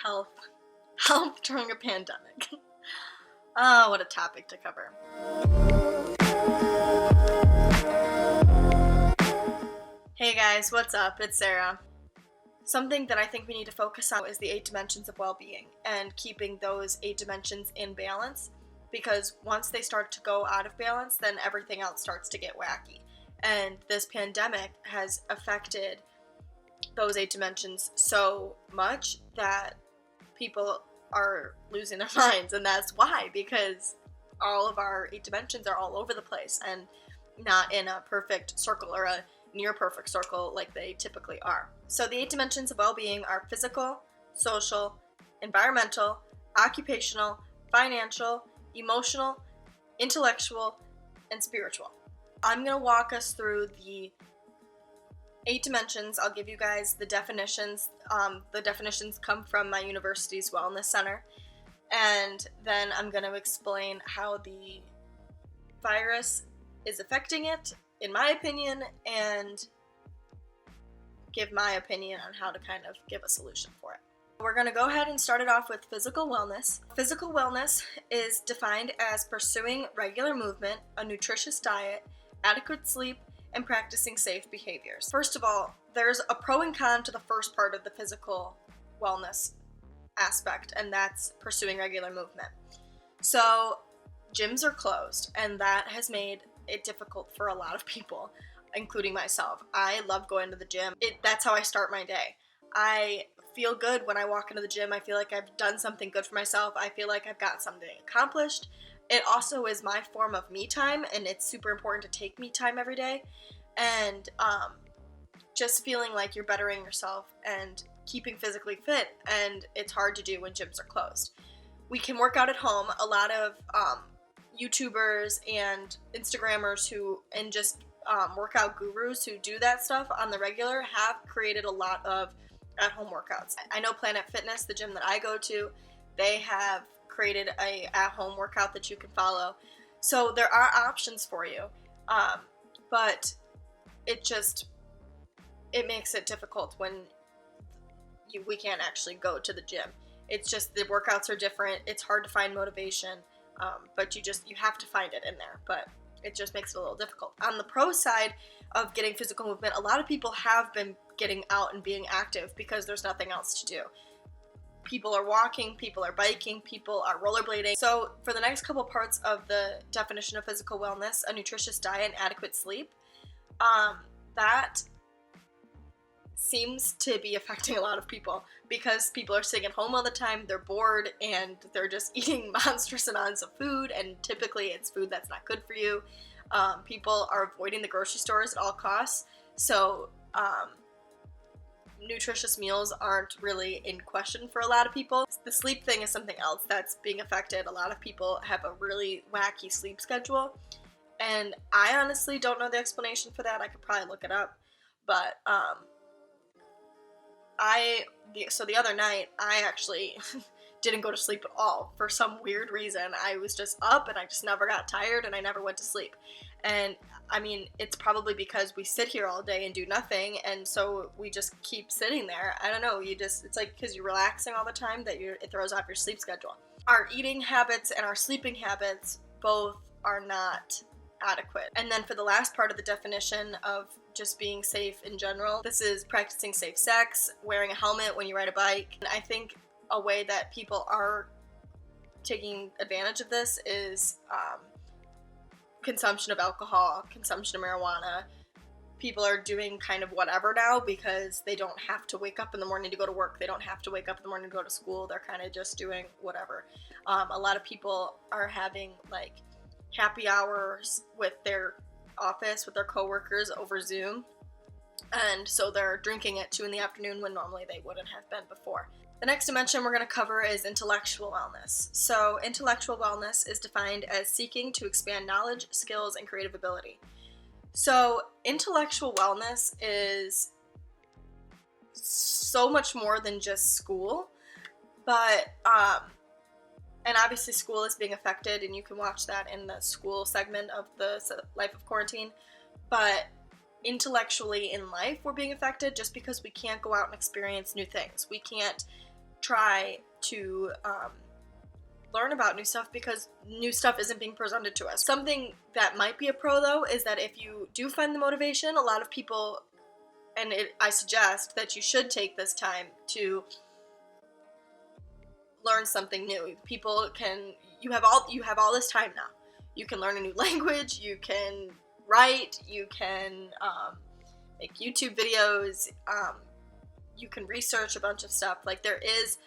health during a pandemic. Oh, what a topic to cover. Hey guys, what's up? It's Sarah. Something that I think we need to focus on is the 8 dimensions of well-being and keeping those 8 dimensions in balance, because once they start to go out of balance, then everything else starts to get wacky. And this pandemic has affected those 8 dimensions so much that people are losing their minds, and that's why, because all of our 8 dimensions are all over the place and not in a perfect circle or a near perfect circle like they typically are. So the 8 dimensions of well-being are physical, social, environmental, occupational, financial, emotional, intellectual, and spiritual. I'm going to walk us through the 8 dimensions. I'll give you guys the definitions. The definitions come from my university's wellness center. And then I'm going to explain how the virus is affecting it, in my opinion, and give my opinion on how to kind of give a solution for it. We're going to go ahead and start it off with physical wellness. Physical wellness is defined as pursuing regular movement, a nutritious diet, adequate sleep, and practicing safe behaviors. First of all, there's a pro and con to the first part of the physical wellness aspect, and that's pursuing regular movement. So gyms are closed, and that has made it difficult for a lot of people, including myself. I love going to the gym. That's how I start my day. I feel good when I walk into the gym. I feel like I've done something good for myself. I feel like I've got something accomplished. It also is my form of me time, and it's super important to take me time every day. And just feeling like you're bettering yourself and keeping physically fit, and it's hard to do when gyms are closed. We can work out at home. A lot of YouTubers and Instagrammers and just workout gurus who do that stuff on the regular have created a lot of at-home workouts. I know Planet Fitness, the gym that I go to, they have created a at-home workout that you can follow. So there are options for you, but it makes it difficult when we can't actually go to the gym. It's just the workouts are different. It's hard to find motivation. But you have to find it in there, but it just makes it a little difficult. On the pro side of getting physical movement, a lot of people have been getting out and being active because there's nothing else to do. People are walking, people are biking, people are rollerblading. So for the next couple parts of the definition of physical wellness, a nutritious diet and adequate sleep, that seems to be affecting a lot of people because people are sitting at home all the time, they're bored, and they're just eating monstrous amounts of food, and typically it's food that's not good for you. People are avoiding the grocery stores at all costs, so nutritious meals aren't really in question for a lot of people. The sleep thing is something else that's being affected. A lot of people have a really wacky sleep schedule, and I honestly don't know the explanation for that. I could probably look it up, but so the other night, I actually didn't go to sleep at all for some weird reason. I was just up and I just never got tired and I never went to sleep. And I mean, it's probably because we sit here all day and do nothing, and so we just keep sitting there. I don't know, it's like because you're relaxing all the time that it throws off your sleep schedule. Our eating habits and our sleeping habits both are not adequate. And then for the last part of the definition of just being safe in general, this is practicing safe sex, wearing a helmet when you ride a bike. And I think a way that people are taking advantage of this is consumption of alcohol, consumption of marijuana. People are doing kind of whatever now because they don't have to wake up in the morning to go to work. They don't have to wake up in the morning to go to school. They're kind of just doing whatever. A lot of people are having like happy hours with their office, with their coworkers over Zoom, and so they're drinking at 2 in the afternoon when normally they wouldn't have been before. The next dimension we're going to cover is intellectual wellness. So intellectual wellness is defined as seeking to expand knowledge, skills, and creative ability. So intellectual wellness is so much more than just school, but and obviously school is being affected, and you can watch that in the school segment of the Life of Quarantine. But intellectually in life, we're being affected just because we can't go out and experience new things. We can't try to learn about new stuff because new stuff isn't being presented to us. Something that might be a pro, though, is that if you do find the motivation, a lot of people, and I suggest that you should take this time to learn something new. You have all this time now. You can learn a new language, you can write, you can make YouTube videos, you can research a bunch of stuff. Like, there is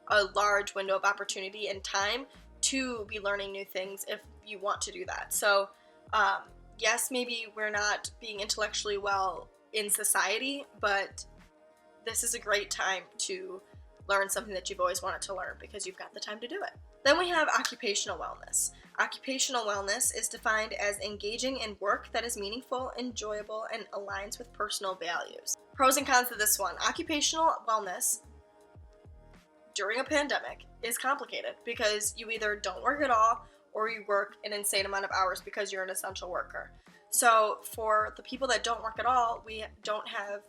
a large window of opportunity and time to be learning new things if you want to do that. So yes, maybe we're not being intellectually well in society, but this is a great time to learn something that you've always wanted to learn because you've got the time to do it. Then we have occupational wellness. Occupational wellness is defined as engaging in work that is meaningful, enjoyable, and aligns with personal values. Pros and cons of this one. Occupational wellness during a pandemic is complicated because you either don't work at all or you work an insane amount of hours because you're an essential worker. So for the people that don't work at all, we don't have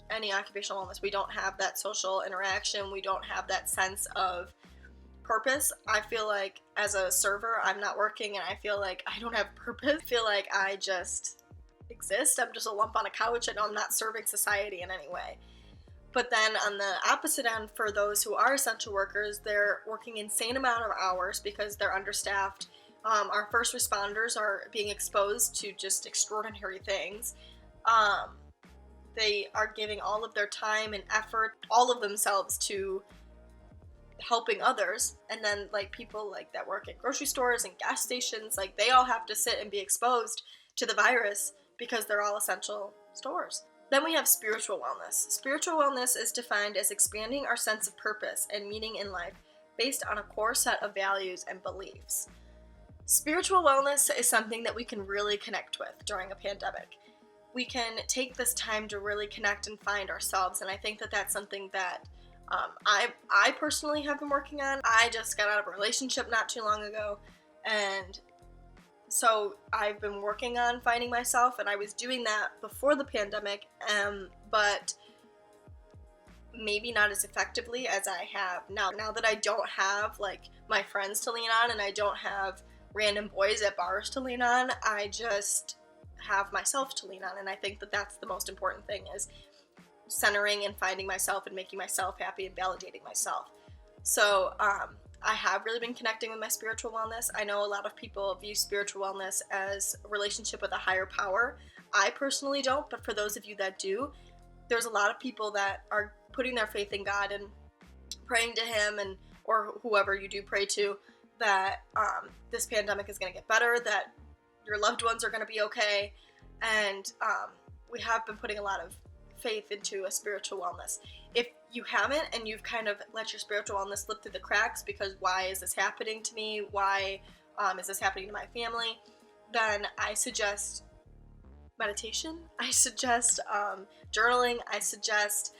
any occupational wellness. We don't have that social interaction. We don't have that sense of purpose. I feel like as a server, I'm not working and I feel like I don't have purpose. I feel like I just exist. I'm just a lump on a couch. I know I'm not serving society in any way. But then on the opposite end, for those who are essential workers, they're working insane amount of hours because they're understaffed. Our first responders are being exposed to just extraordinary things. They are giving all of their time and effort, all of themselves, to helping others. And then like people like that work at grocery stores and gas stations, like they all have to sit and be exposed to the virus because they're all essential stores. Then we have spiritual wellness. Spiritual wellness is defined as expanding our sense of purpose and meaning in life based on a core set of values and beliefs. Spiritual wellness is something that we can really connect with during a pandemic. We can take this time to really connect and find ourselves, and I think that that's something that I personally have been working on. I just got out of a relationship not too long ago, and so I've been working on finding myself, and I was doing that before the pandemic, but maybe not as effectively as I have now. Now that I don't have like my friends to lean on and I don't have random boys at bars to lean on, I just have myself to lean on, and I think that that's the most important thing, is centering and finding myself and making myself happy and validating myself. So I have really been connecting with my spiritual wellness. I know a lot of people view spiritual wellness as a relationship with a higher power. I personally don't, but for those of you that do, there's a lot of people that are putting their faith in God and praying to Him, and or whoever you do pray to, that this pandemic is going to get better, that your loved ones are going to be okay, and we have been putting a lot of faith into a spiritual wellness. If you haven't, and you've kind of let your spiritual wellness slip through the cracks because why is this happening to me? Why is this happening to my family? Then I suggest meditation. I suggest journaling. I suggest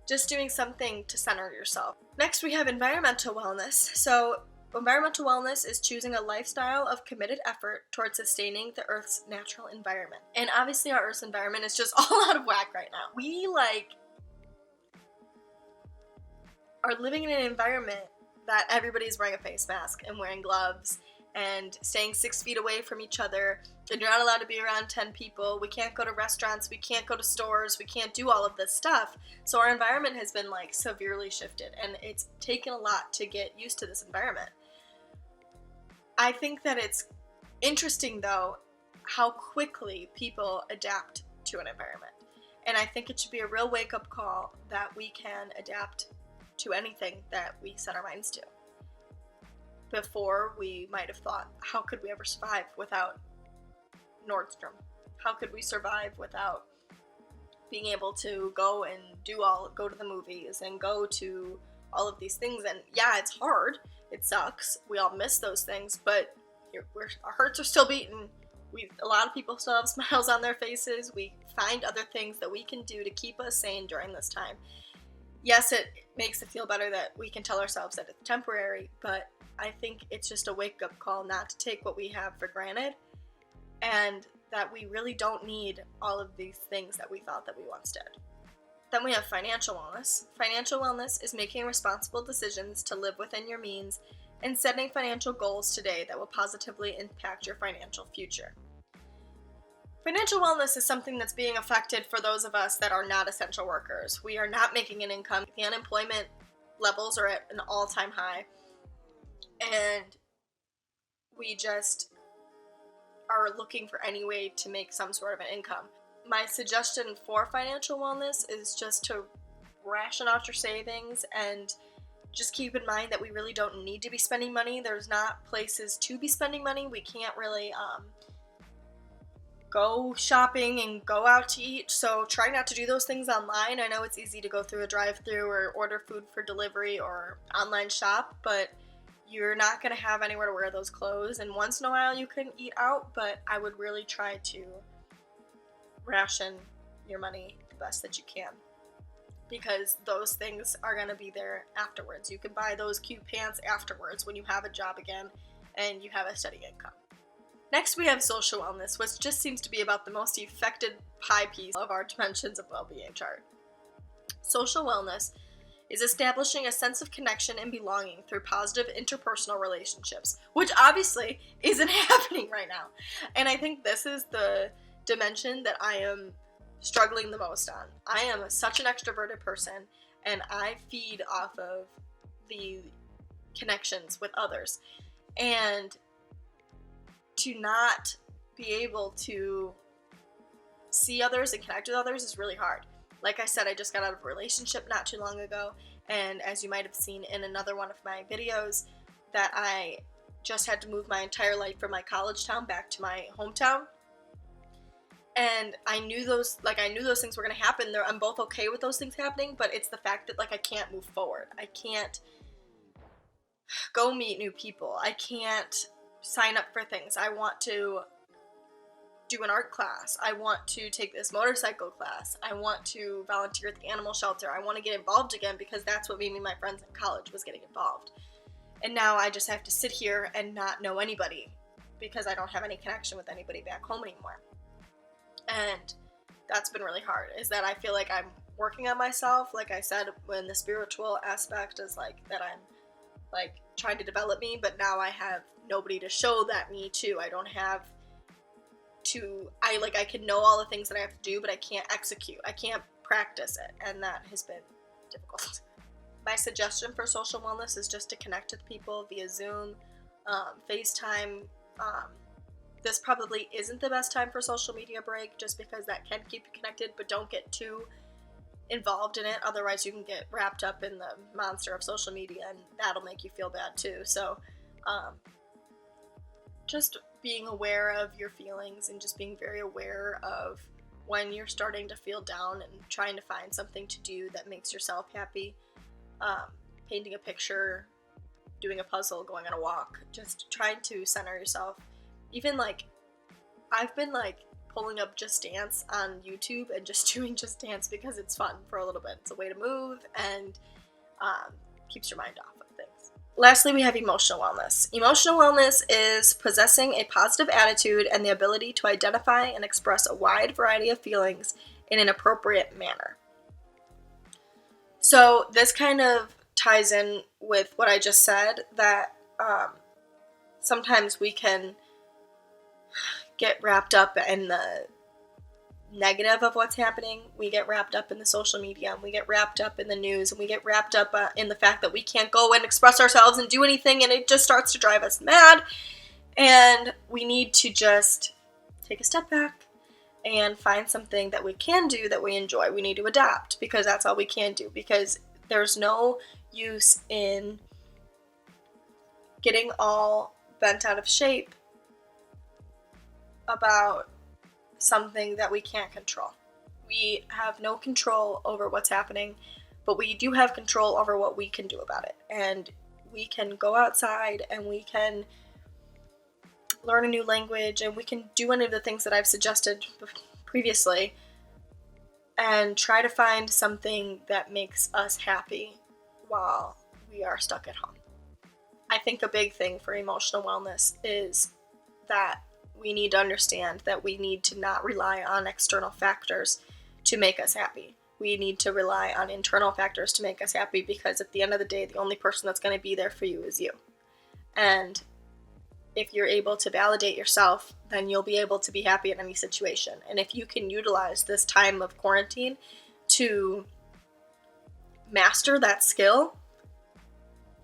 just doing something to center yourself. Next, we have environmental wellness. So environmental wellness is choosing a lifestyle of committed effort towards sustaining the Earth's natural environment. And obviously our Earth's environment is just all out of whack right now. We are living in an environment that everybody's wearing a face mask and wearing gloves and staying 6 feet away from each other, and you're not allowed to be around 10 people. We can't go to restaurants, we can't go to stores, we can't do all of this stuff. So our environment has been severely shifted, and it's taken a lot to get used to this environment. I think that it's interesting, though, how quickly people adapt to an environment. And I think it should be a real wake-up call that we can adapt to anything that we set our minds to. Before, we might have thought, how could we ever survive without Nordstrom? How could we survive without being able to go to the movies and go to all of these things? And yeah, it's hard. It sucks. We all miss those things, but our hearts are still beating. A lot of people still have smiles on their faces. We find other things that we can do to keep us sane during this time. Yes, it makes it feel better that we can tell ourselves that it's temporary, but I think it's just a wake-up call not to take what we have for granted, and that we really don't need all of these things that we thought that we once did. Then we have financial wellness. Financial wellness is making responsible decisions to live within your means and setting financial goals today that will positively impact your financial future. Financial wellness is something that's being affected for those of us that are not essential workers. We are not making an income. The unemployment levels are at an all-time high, and we just are looking for any way to make some sort of an income. My suggestion for financial wellness is just to ration out your savings and just keep in mind that we really don't need to be spending money. There's not places to be spending money. We can't really go shopping and go out to eat, so try not to do those things online. I know it's easy to go through a drive-thru or order food for delivery or online shop, but you're not going to have anywhere to wear those clothes, and once in a while you can eat out, but I would really try to ration your money the best that you can, because those things are going to be there afterwards. You can buy those cute pants afterwards when you have a job again and you have a steady income. Next, we have social wellness, which just seems to be about the most affected pie piece of our dimensions of well-being chart. Social wellness is establishing a sense of connection and belonging through positive interpersonal relationships, which obviously isn't happening right now. And I think this is the dimension that I am struggling the most on. I am such an extroverted person, and I feed off of the connections with others. And to not be able to see others and connect with others is really hard. Like I said, I just got out of a relationship not too long ago, and as you might have seen in another one of my videos, that I just had to move my entire life from my college town back to my hometown. And I knew those things were going to happen. I'm both okay with those things happening, but it's the fact that I can't move forward. I can't go meet new people. I can't sign up for things. I want to do an art class. I want to take this motorcycle class. I want to volunteer at the animal shelter. I want to get involved again, because that's what made me my friends in college, was getting involved. And now I just have to sit here and not know anybody because I don't have any connection with anybody back home anymore. And that's been really hard, is that I feel like I'm working on myself. Like I said, when the spiritual aspect is that I'm trying to develop me, but now I have nobody to show that me to. I don't have to, I can know all the things that I have to do, but I can't execute. I can't practice it, and that has been difficult. My suggestion for social wellness is just to connect with people via Zoom, FaceTime. This probably isn't the best time for social media break, just because that can keep you connected, but don't get too involved in it. Otherwise you can get wrapped up in the monster of social media, and that'll make you feel bad too. So just being aware of your feelings and just being very aware of when you're starting to feel down and trying to find something to do that makes yourself happy. Painting a picture, doing a puzzle, going on a walk, just trying to center yourself. Even I've been pulling up Just Dance on YouTube and just doing Just Dance because it's fun for a little bit. It's a way to move and keeps your mind off of things. Lastly, we have emotional wellness. Emotional wellness is possessing a positive attitude and the ability to identify and express a wide variety of feelings in an appropriate manner. So this kind of ties in with what I just said, that sometimes we can get wrapped up in the negative of what's happening. We get wrapped up in the social media, and we get wrapped up in the news, and we get wrapped up in the fact that we can't go and express ourselves and do anything, and it just starts to drive us mad. And we need to just take a step back and find something that we can do that we enjoy. We need to adapt, because that's all we can do, because there's no use in getting all bent out of shape about something that we can't control. We have no control over what's happening, but we do have control over what we can do about it. And we can go outside, and we can learn a new language, and we can do any of the things that I've suggested previously, and try to find something that makes us happy while we are stuck at home. I think a big thing for emotional wellness is that we need to understand that we need to not rely on external factors to make us happy. we need to rely on internal factors to make us happy, because at the end of the day, the only person that's going to be there for you is you. And if you're able to validate yourself, then you'll be able to be happy in any situation. And if you can utilize this time of quarantine to master that skill,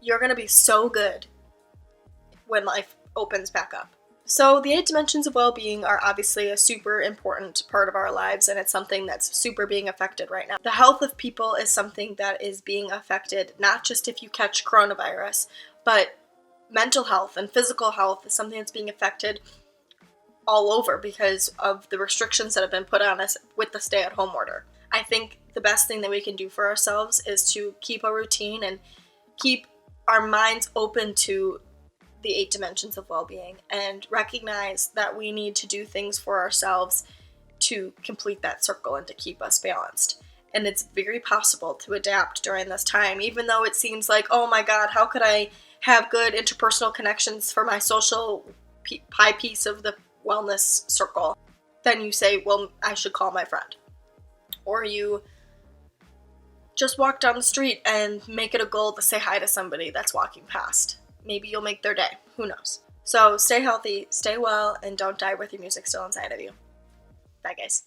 you're going to be so good when life opens back up. So the 8 dimensions of well-being are obviously a super important part of our lives, and it's something that's super being affected right now. The health of people is something that is being affected, not just if you catch coronavirus, but mental health and physical health is something that's being affected all over because of the restrictions that have been put on us with the stay-at-home order. I think the best thing that we can do for ourselves is to keep a routine and keep our minds open to the 8 dimensions of well-being, and recognize that we need to do things for ourselves to complete that circle and to keep us balanced. And it's very possible to adapt during this time, even though it seems like, oh my God, how could I have good interpersonal connections for my social pie piece of the wellness circle? Then you say, well, I should call my friend. Or you just walk down the street and make it a goal to say hi to somebody that's walking past. Maybe you'll make their day. Who knows? So stay healthy, stay well, and don't die with your music still inside of you. Bye, guys.